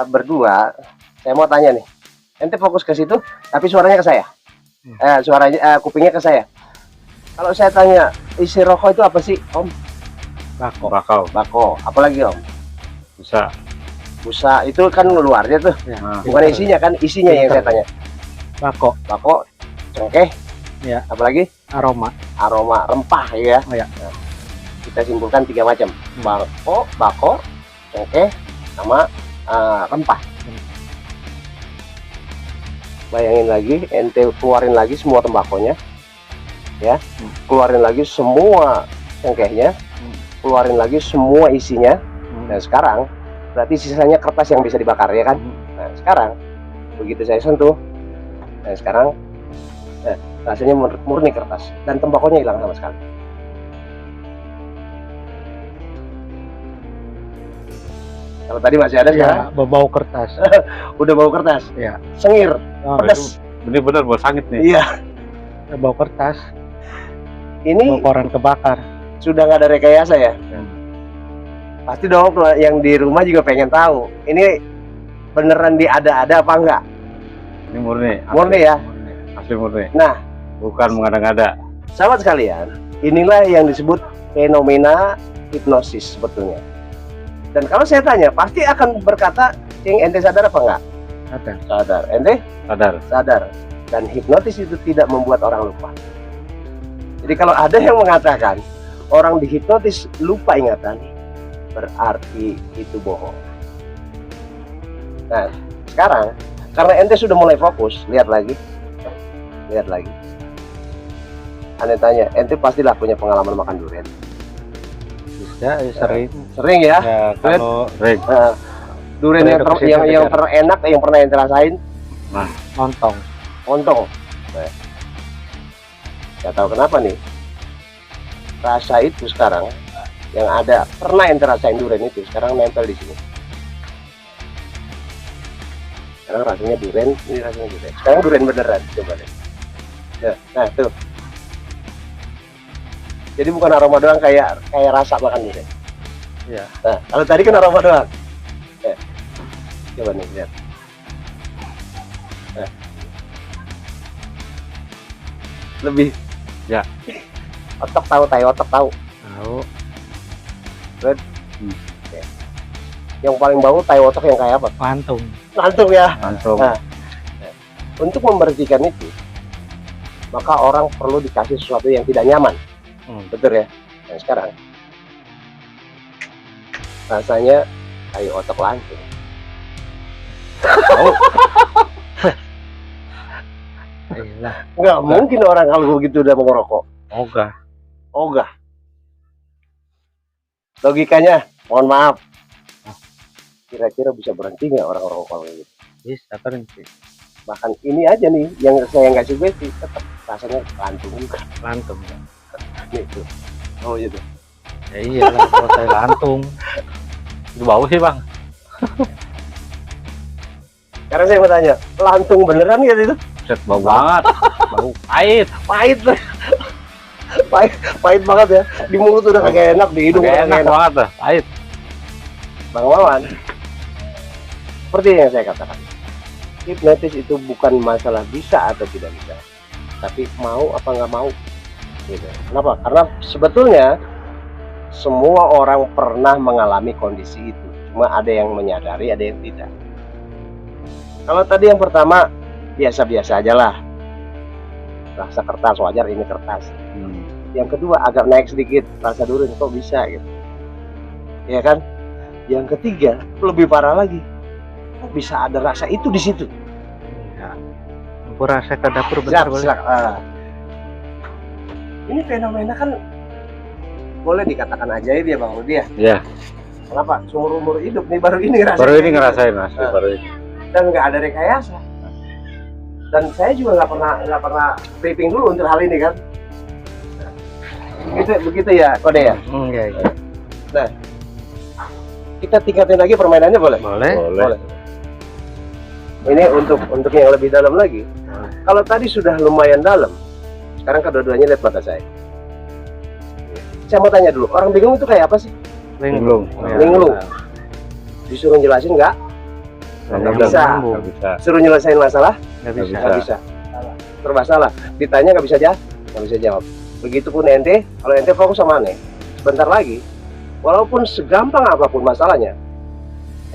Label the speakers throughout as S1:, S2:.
S1: berdua, saya mau tanya nih. Ente fokus ke situ, tapi suaranya ke saya. Kupingnya ke saya. Kalau saya tanya, isi rokok itu apa sih, Om? Bako. Apalagi, Om? Busa itu kan luarnya tuh.
S2: Ya,
S1: bukan isinya kan, isinya yang saya tanya.
S2: Bako,
S1: cengkeh.
S2: ya.
S1: Apalagi?
S2: Aroma
S1: Rempah ya.
S2: Oh, ya.
S1: Nah, kita simpulkan 3 macam. Bako, cengkeh, sama rempah. Bayangin lagi, ente keluarin lagi semua tembakonya, ya, keluarin lagi semua cengkehnya, keluarin lagi semua isinya. Dan sekarang berarti sisanya kertas yang bisa dibakar, ya kan? Nah, sekarang begitu saya sentuh, dan sekarang rasanya murni kertas dan tembakonya hilang sama sekali. Kalau tadi masih ada,
S2: ya, bau kertas.
S1: Udah bau kertas.
S2: Ya.
S1: Sengir, pedas.
S3: Bener-bener bau sangit nih.
S1: Iya.
S2: Bau kertas.
S1: Ini
S2: bau koran kebakar.
S1: Sudah nggak ada rekayasa ya? Pasti dong yang di rumah juga pengen tahu. Ini beneran diada-ada apa enggak?
S3: Ini murni.
S1: Murni ya?
S3: Asli murni.
S1: Nah,
S3: bukan mengada-ngada.
S1: sahabat sekalian, inilah yang disebut fenomena hipnosis sebetulnya. Dan kalau saya tanya, pasti akan berkata, Cing, ente sadar apa enggak? Sadar. Ente? Sadar. Dan hipnotis itu tidak membuat orang lupa. Jadi kalau ada yang mengatakan orang dihipnotis lupa ingatan, berarti itu bohong. Nah, sekarang karena ente sudah mulai fokus, lihat lagi. Ane tanya, ente pastilah punya pengalaman makan durian.
S2: Ya,
S1: Sering ya?
S2: Ya, kalau
S3: Sering.
S1: Durian yang terenak yang pernah ente rasain?
S3: Nah,
S2: montong.
S1: Nah, gak tahu kenapa nih, rasa itu sekarang yang ada pernah ente rasain durian itu sekarang nempel di sini. Sekarang rasanya durian, ini rasanya durian. Sekarang durian beneran, coba deh. Nah tuh. Jadi bukan aroma doang, kayak rasa makan durian.
S2: Ya.
S1: Nah, kalau tadi kan aroma doang. Coba nih lihat. Lebih.
S3: Ya.
S1: Otak tahu.
S2: Tahu.
S1: Red. Yang paling bau tai otak yang kayak apa? Lantung ya. Nah, untuk memberhentikan itu, maka orang perlu dikasih sesuatu yang tidak nyaman. Betul ya? Nah, sekarang rasanya tai otak lantung. Nggak mungkin orang kalau begitu udah mau ngerokok. Ogah. Logikanya, mohon maaf. Kira-kira bisa berhenti nggak orang rokok kalau gitu?
S2: Bisa berhenti.
S1: Bahkan ini aja nih yang saya nggak sugesti, tetap rasanya lantung. Gitu. Oh gitu.
S2: Ya iyalah, kalau saya lantung.
S3: itu bau sih bang.
S1: Karena saya mau tanya, lantung beneran gitu itu?
S3: Bau banget. Bau pahit.
S1: Pahit banget ya. Di mulut udah kagak enak, di hidung udah
S3: enak banget dah. Pahit.
S1: Bang Wawan, seperti yang saya katakan, hipnotis itu bukan masalah bisa atau tidak bisa, tapi mau apa nggak mau. Gitu. Kenapa? Karena sebetulnya semua orang pernah mengalami kondisi itu, cuma ada yang menyadari, ada yang tidak. Kalau tadi yang pertama biasa-biasa aja lah, rasa kertas wajar, ini kertas. Yang kedua agak naik sedikit, rasa durian kok bisa gitu, ya kan? Yang ketiga lebih parah lagi, kok bisa ada rasa itu di situ?
S2: Ya. Aku rasa ke dapur bentar boleh.
S1: Ini fenomena kan boleh dikatakan ajaib ya Bang Rudi ya?
S3: Iya.
S1: Kenapa? Seumur hidup nih baru ini ngerasain.
S3: Baru ini ngerasain mas. Baru ini.
S1: Dan nggak ada rekayasa. Dan saya juga nggak pernah briefing dulu untuk hal ini kan. Begitu ya kode ya.
S2: Iya.
S1: Nah, kita tingkatin lagi permainannya boleh?
S3: Boleh.
S1: Ini untuk yang lebih dalam lagi. Kalau tadi sudah lumayan dalam, sekarang kedua-duanya lihat mata saya. Saya mau tanya dulu, orang bingung itu kayak apa sih?
S3: Linglung.
S1: Linglung. Disuruh jelasin nggak? Nggak
S2: yang
S1: bisa.
S2: menyambung.
S3: Nggak bisa.
S1: Suruh nyelesain masalah,
S2: Nggak
S3: Nggak
S2: bisa.
S1: nggak bisa. Serba salah. Ditanya nggak bisa jawab, nggak bisa jawab. Begitupun ente, kalau ente fokus sama aneh, sebentar lagi, walaupun segampang apapun masalahnya,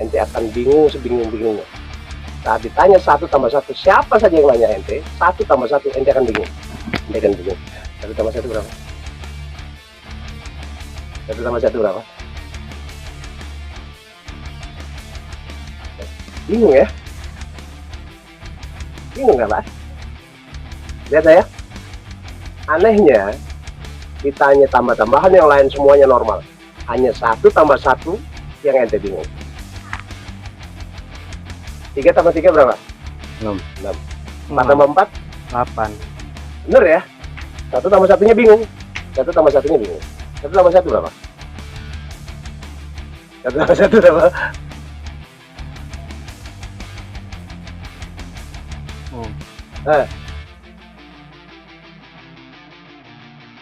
S1: ente akan bingung sebingung-bingungnya. Saat ditanya 1+1, siapa saja yang nanya ente, 1+1, ente akan bingung. Ente akan bingung. 1+1 berapa? 1+1 berapa? Bingung ya? Bingung nggak, Pak? Lihat saya. Anehnya, ditanya tambah-tambahan yang lain semuanya normal. Hanya 1+1 yang ente bingung. 3+3 berapa?
S3: 6.
S1: 4+4?
S2: 8.
S1: Bener ya? 1+1-nya bingung. 1+1-nya bingung. 1+1 berapa? 1+1 berapa?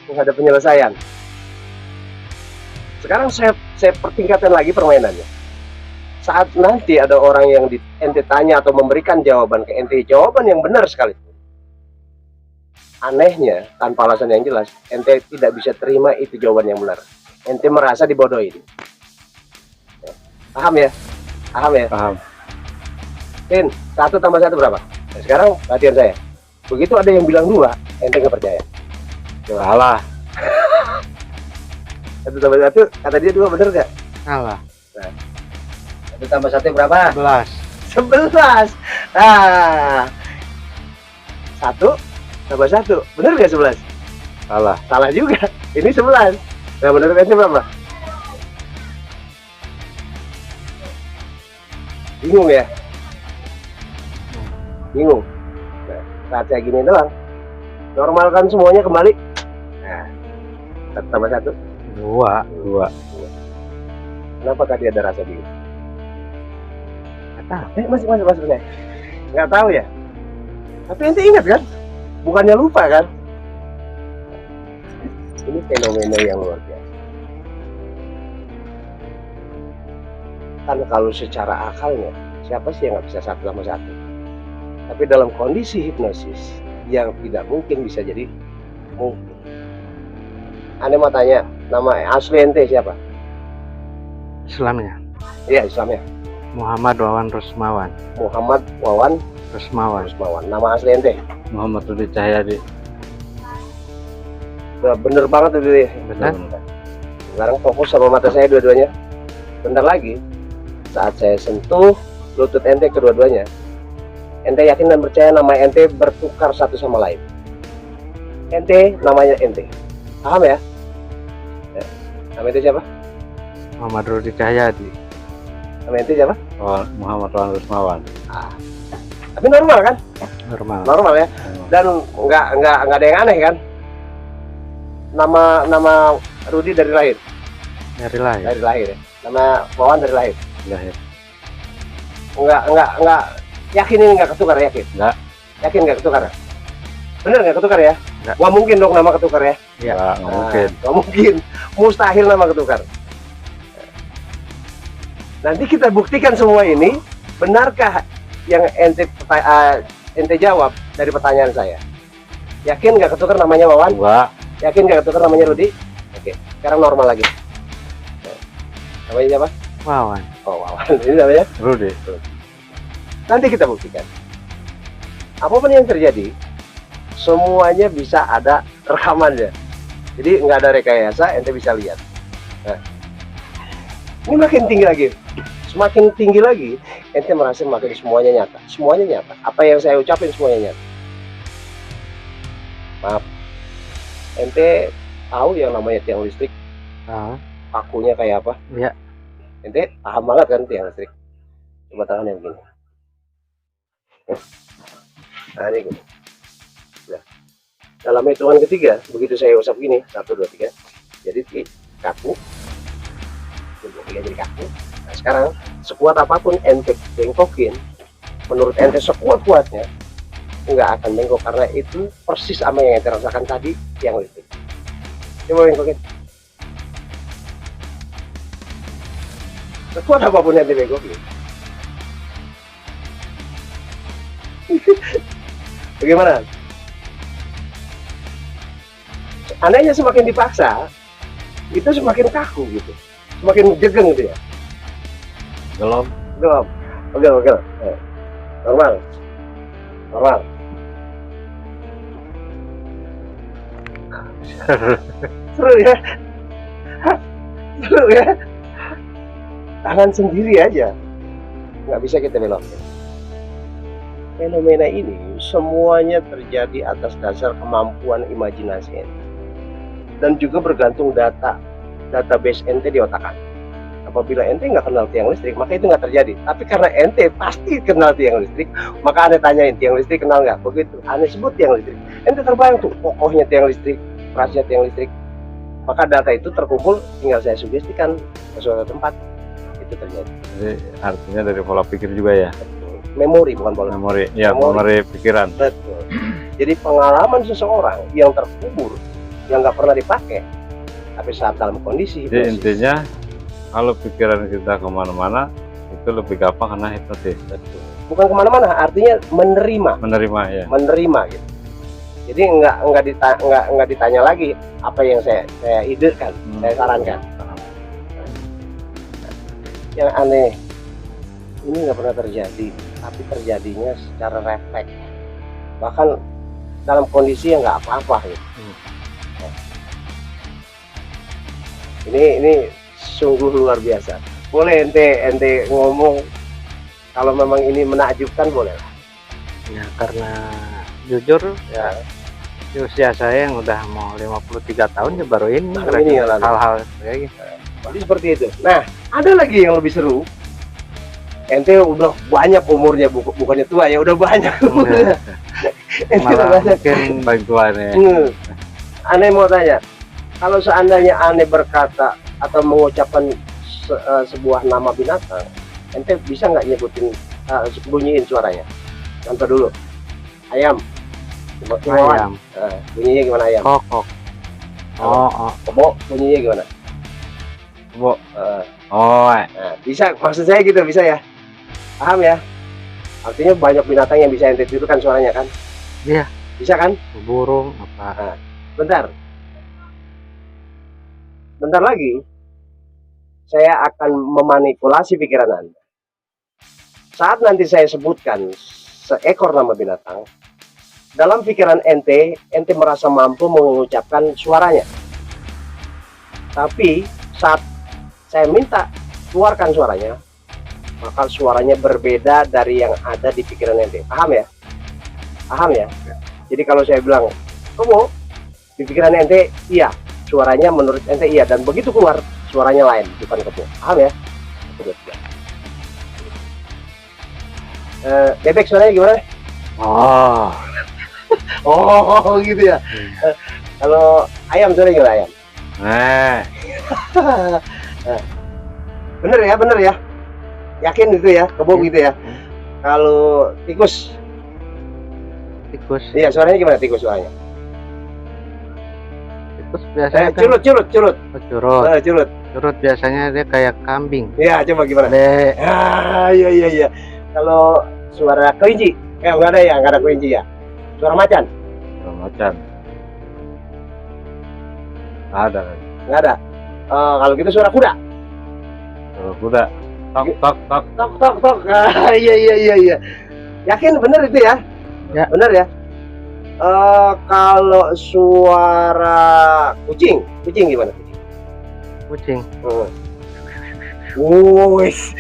S1: Nggak ada penyelesaian. Sekarang saya pertingkatkan lagi permainannya. Saat nanti ada orang yang ente tanya atau memberikan jawaban ke ente, jawaban yang benar sekali. Anehnya, tanpa alasan yang jelas, ente tidak bisa terima itu jawaban yang benar. Ente merasa dibodohin. Paham ya? Paham ya?
S3: Paham.
S1: Tin, 1+1 berapa? Nah, sekarang latihan saya. Begitu ada yang bilang 2, ente nggak percaya.
S3: Salah.
S1: 1+1, kata dia 2, bener nggak?
S2: Salah.
S1: 1+1 berapa?
S2: 11.
S1: 11. Nah, 1+1, bener nggak 11?
S3: Salah.
S1: Salah juga. Ini 11. Nah, menurut ente berapa? Bingung ya? Bingung. Nah, saat saya gini doang, normalkan semuanya kembali. Nah, 1+1.
S3: 2.
S1: Kenapa tadi ada rasa bingung?
S2: Nggak tahu.
S1: Masih saya. Nggak tahu ya? Tapi ente ingat kan? Bukannya lupa kan? Ini fenomena yang luar biasa. Kan kalau secara akalnya, siapa sih yang nggak bisa 1+1? Tapi dalam kondisi hipnosis, yang tidak mungkin bisa jadi mungkin. Anda mau tanya, nama asli ente siapa?
S2: Islamnya
S1: Iya, Islamnya.
S2: Muhammad Wawan Rusmawan.
S1: Muhammad Wawan
S2: Rusmawan.
S1: Rusmawan. Nama asli ente?
S3: Muhammad Rudi Cahyadi.
S1: Udah bener banget tuh dia.
S2: Benar?
S1: Sekarang fokus sama mata saya dua-duanya. Bentar lagi, saat saya sentuh lutut ente kedua-duanya, ente yakin dan percaya nama ente bertukar satu sama lain. Ente namanya ente. Paham ya? Nama ente siapa?
S2: Muhammad Rudi Cahyadi.
S1: Nama ente siapa?
S3: Muhammad Wawan Rusmawan.
S1: Tapi normal kan?
S2: Normal.
S1: Normal ya. Dan nggak ada yang aneh kan? Nama Rudi dari lahir.
S2: Dari lahir.
S1: Dari lahir ya. Nama Wawan dari lahir.
S3: Lahir.
S1: Nggak yakin ini nggak ketukar, yakin?
S3: Nggak.
S1: Yakin nggak ketukar? Bener nggak ketukar ya?
S2: Nggak.
S1: Wah, mungkin dong nama ketukar ya?
S3: Nggak mungkin.
S1: Nggak mungkin. Mustahil nama ketukar. Nanti kita buktikan semua ini, benarkah yang ente jawab dari pertanyaan saya? Yakin nggak ketukar namanya Wawan?
S3: Nggak.
S1: Yakin nggak ketukar namanya Rudi? Oke, sekarang normal lagi. Namanya siapa?
S2: Wawan.
S1: Oh, Wawan. Ini namanya?
S3: Rudi.
S1: Nanti kita buktikan. Apapun yang terjadi, semuanya bisa ada rekamannya. Jadi nggak ada rekayasa, ente bisa lihat. Nah, ini makin tinggi lagi. Semakin tinggi lagi, ente merasa makin semuanya nyata. Semuanya nyata. Apa yang saya ucapin semuanya nyata. Maaf. Ente tahu yang namanya tiang listrik,
S2: Tahu.
S1: pakunya kayak apa?
S2: Iya.
S1: Ente paham banget kan tiang listrik? Coba tangannya begini. Nah, ini gini. Nah, dalam hitungan ketiga, begitu saya usap gini, 1, 2, 3, jadi kaku. 1, 2, 3 jadi kaku. Nah, sekarang sekuat apapun ente bengkokin, menurut ente sekuat-kuatnya, nggak akan bengkok karena itu persis sama yang ente rasakan tadi tiang listrik. Coba bengkokin. Sekuat apapun ente bengkokin, Bagaimana? Anehnya semakin dipaksa, itu semakin kaku gitu, semakin jegeng gitu ya.
S3: Belum.
S1: Gelap, oke. Normal, normal. Seru ya, seru ya. Tangan sendiri aja, nggak bisa kita belokin. Fenomena ini semuanya terjadi atas dasar kemampuan imajinasi ente. Dan juga bergantung database ente di otak ente. Apabila ente nggak kenal tiang listrik, maka itu nggak terjadi. Tapi karena ente pasti kenal tiang listrik, maka ane tanyain tiang listrik kenal nggak? Begitu, ane sebut tiang listrik. Ente terbayang tuh kokohnya tiang listrik, kerasnya tiang listrik. Maka data itu terkumpul, tinggal saya sugestikan ke suatu tempat, itu terjadi.
S3: Jadi artinya dari pola pikir juga ya.
S1: Memori bukan pola.
S3: Memori, ya
S1: Memori.
S3: memori pikiran.
S1: Betul. Jadi pengalaman seseorang yang terkubur, yang nggak pernah dipakai, tapi saat dalam kondisi
S3: Jadi
S1: hipnosis,
S3: intinya kalau pikiran kita kemana-mana itu lebih gampang kena hipnotis.
S1: betul. Bukan kemana-mana, artinya
S3: Menerima ya.
S1: menerima gitu. Jadi nggak ditanya lagi apa yang saya idekan, saya sarankan. Yang aneh, ini nggak pernah terjadi, tapi terjadinya secara refleks. Bahkan dalam kondisi yang nggak apa-apa gitu. Ini sungguh luar biasa. Boleh ente ngomong kalau memang ini menakjubkan, boleh lah.
S2: Ya karena jujur ya di usia saya yang udah mau 53 tahun ya baru ini
S1: Baru ini ya, lalu.
S2: hal-hal kayak gitu.
S1: Jadi seperti itu. Nah, ada lagi yang lebih seru. Ente udah banyak umurnya, bukannya tua ya, udah banyak umurnya. Ente udah
S2: Malah
S1: banyak.
S2: mungkin
S3: Bantuannya.
S1: Aneh mau tanya, kalau seandainya aneh berkata atau mengucapkan sebuah nama binatang, ente bisa nggak nyebutin, bunyiin suaranya? Contoh dulu, ayam.
S2: ayam,
S1: Bunyinya gimana ayam?
S2: kokok, oh,
S1: Kebo, bunyinya gimana?
S3: Bu.
S1: Eh,
S3: Oh,
S1: Nah, bisa, maksud saya gitu, bisa ya? Paham ya? Artinya banyak binatang yang bisa ente tirukan suaranya kan?
S2: Iya.
S1: Bisa kan?
S2: burung apa?
S1: Bentar. Bentar lagi, saya akan memanipulasi pikiran Anda. Saat nanti saya sebutkan seekor nama binatang, dalam pikiran ente merasa mampu mengucapkan suaranya. Tapi saat saya minta keluarkan suaranya, maka suaranya berbeda dari yang ada di pikiran ente. Paham ya? Paham ya? Jadi kalau saya bilang, kamu di pikiran ente iya, suaranya menurut ente iya, dan begitu keluar suaranya lain, bukan kamu. Paham ya? Bebek suaranya gimana?
S2: Oh,
S1: Oh gitu ya. Kalau ayam suaranya gimana ayam? Bener ya, yakin itu ya, kebo gitu ya. Kalau tikus,
S2: tikus
S1: iya suaranya gimana tikus suaranya?
S2: biasanya kan
S1: Curut.
S2: curut
S1: Curut.
S2: curut biasanya dia kayak kambing.
S1: Iya, coba gimana?
S2: Be,
S1: Iya. Kalau suara kelinci, nggak ada kelinci ya. Suara macan,
S3: macan. Ada.
S1: nggak ada. Kalau gitu suara kuda,
S3: Kalau kuda. Tok.
S1: tok. Iya. Yakin bener itu ya?
S2: Ya.
S1: Bener ya. Kalau suara kucing gimana?
S2: kucing.
S1: Wis,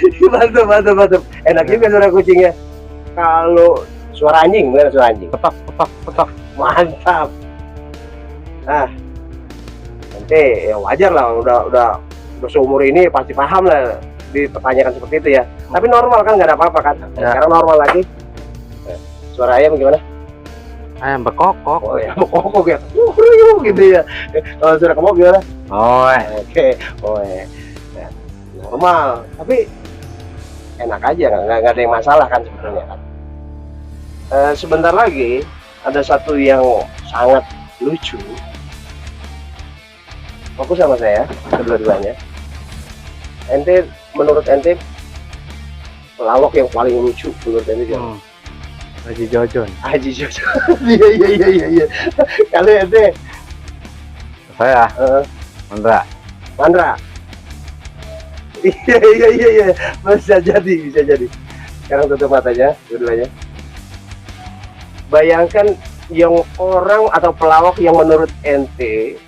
S1: mantap. Enak juga suara kucingnya. Kalau suara anjing, gimana suara anjing?
S3: Petok.
S1: Mantap. Nah, nanti ya wajar lah, udah seumur ini pasti paham lah dipertanyakan seperti itu ya. Tapi normal kan, nggak ada apa-apa kan?
S2: Ya.
S1: Sekarang normal lagi. Suara ayam gimana?
S2: Ayam berkokok.
S1: Oh ya, kokok ya, gitu ya. Kalau suara kebo gimana?
S3: Oh,
S1: Oke, ya, normal. Tapi enak aja, nggak ada yang masalah kan sebenarnya kan. Sebentar lagi ada satu yang sangat lucu. Fokus sama saya, kedua-duanya. Menurut ente pelawak yang paling lucu menurut ente siapa?
S2: Haji Jojon.
S1: Haji Jojo. Iya. Kalau ente
S3: Saya
S1: eh,
S3: Mandra.
S1: Mandra. Iya. Bisa jadi. Sekarang tutup matanya, dua-duanya. Bayangkan yang orang atau pelawak yang menurut ente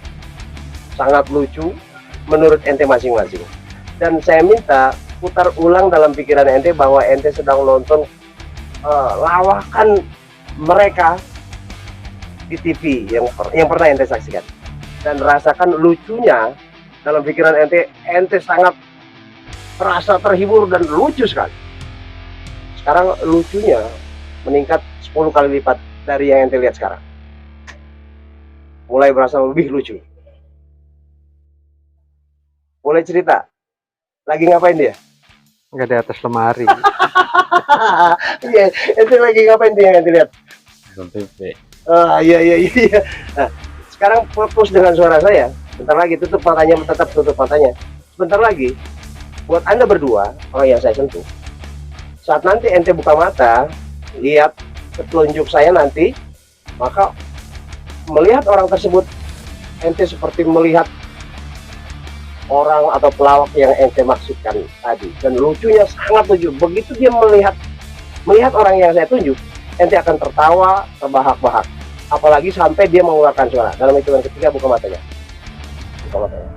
S1: sangat lucu, menurut ente masing-masing. Dan saya minta putar ulang dalam pikiran ente bahwa ente sedang nonton lawakan mereka di TV yang pernah ente saksikan, dan rasakan lucunya dalam pikiran ente sangat merasa terhibur dan lucu sekali. Sekarang lucunya meningkat 10 kali lipat dari yang ente lihat sekarang, mulai berasa lebih lucu. Boleh cerita lagi ngapain dia?
S2: Nggak di atas lemari.
S1: Iya, ente lagi ngapain dia yang ente lihat?
S3: Nonton TV.
S1: Iya. Nah, sekarang fokus dengan suara saya. Bentar lagi tutup matanya, tetap tutup matanya. Bentar lagi, buat Anda berdua, orang yang saya sentuh, saat nanti ente buka mata, lihat petunjuk saya nanti, maka melihat orang tersebut, ente seperti melihat orang atau pelawak yang ente maksudkan tadi. Dan lucunya sangat lucu. Begitu dia melihat orang yang saya tunjuk, ente akan tertawa terbahak-bahak. Apalagi sampai dia mengeluarkan suara. Dalam hitungan ketiga, buka matanya. Buka matanya.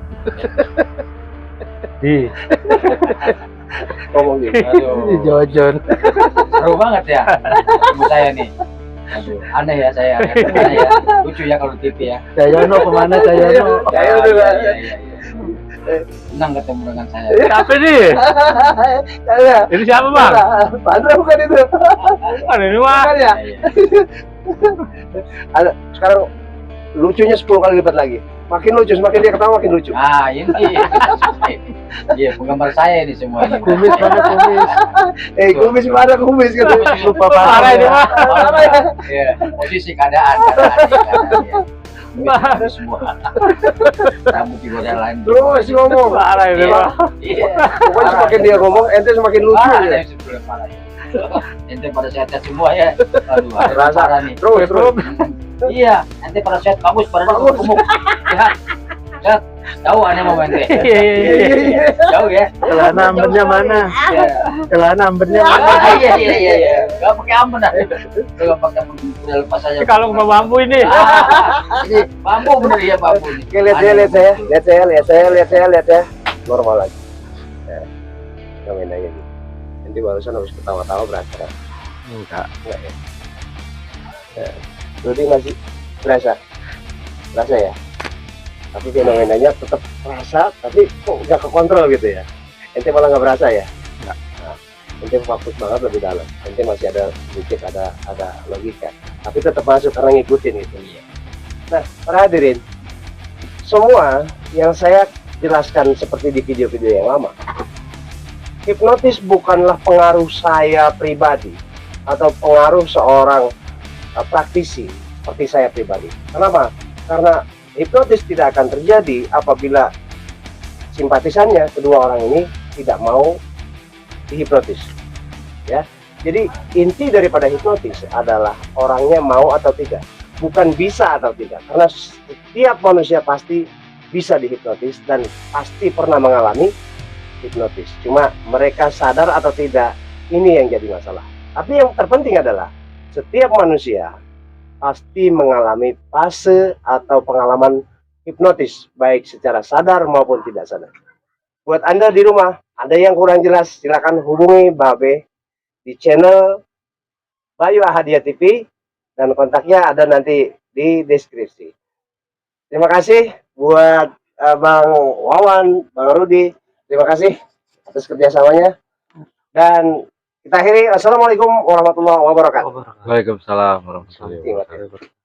S2: Di
S1: Ngomong gitu.
S2: Haji Jojon.
S4: Seru banget ya ilmu saya nih. Aduh, aneh ya saya. Aneh ya. Lucu ya kalau TV ya.
S2: Cayono kemana Cayono?
S1: Ayo
S4: Ah,
S1: dulu.
S4: iya. Senang ketemu dengan saya.
S2: Siapa nih?
S1: Saya.
S2: Ini siapa bang?
S1: Pandra bukan itu.
S2: Bukan ini mah.
S1: Bukan ya?
S4: Iya.
S1: Ada, sekarang lucunya 10 kali lipat lagi. Makin lucu, semakin dia ketawa makin lucu.
S4: Ah, ini. Iya, penggemar saya ini semua ini.
S2: Kumis mana kumis?
S1: Kumis mana kumis gitu.
S2: Lupa parah ini mah.
S1: Parah ya.
S4: Iya, posisi keadaan ya. Kumis semua. Rambut juga ada lain.
S1: Terus ngomong.
S2: Parah ini mah.
S4: Iya.
S1: Pokoknya semakin dia ngomong, ente semakin lucu
S4: Parah
S1: ya.
S4: ya sebelum parah ya. Ente pada sehat semua ya. Aduh,
S1: Rasa.
S4: parah nih.
S1: Terus.
S4: Iya, ente pada sehat bagus pada
S1: Bagus.
S4: gemuk. Ya. Sehat. Jauh aneh mau ente.
S1: Iya.
S4: Jauh ya.
S2: Celana ambennya mana?
S4: Iya.
S2: Celana ambennya mana?
S4: Iya. Gak pakai amben dah. Gak pakai amben, udah lepas aja.
S2: Kalau nggak bambu ini.
S4: Ini bambu bener ya bambu nih.
S1: Oke, lihat saya. Normal lagi. Ya. Ngapain aja gitu. Nanti barusan habis ketawa-tawa berasa.
S2: Enggak.
S1: Enggak ya? Berarti masih berasa ya, tapi fenomenanya tetap terasa, tapi kok nggak kekontrol gitu ya. Ente malah nggak berasa ya.
S2: Nggak.
S1: Nah, ente fokus banget lebih dalam, ente masih ada sedikit ada logika, tapi tetap masuk karena ngikutin gitu. Nah, para hadirin semua yang saya jelaskan seperti di video-video yang lama, hipnotis bukanlah pengaruh saya pribadi atau pengaruh seorang praktisi seperti saya pribadi. Kenapa? Karena hipnotis tidak akan terjadi apabila simpatisannya kedua orang ini tidak mau dihipnotis. Ya. Jadi inti daripada hipnotis adalah orangnya mau atau tidak, bukan bisa atau tidak. Karena setiap manusia pasti bisa dihipnotis dan pasti pernah mengalami hipnotis. Cuma mereka sadar atau tidak, ini yang jadi masalah. Tapi yang terpenting adalah setiap manusia pasti mengalami fase atau pengalaman hipnotis, baik secara sadar maupun tidak sadar. Buat Anda di rumah, ada yang kurang jelas, silakan hubungi Babe di channel Bayu Ahadiyah TV, dan kontaknya ada nanti di deskripsi. Terima kasih buat Bang Wawan, Bang Rudi, terima kasih atas kerjasamanya. Dan kita akhiri, assalamualaikum warahmatullahi wabarakatuh.
S3: Waalaikumsalam warahmatullahi wabarakatuh.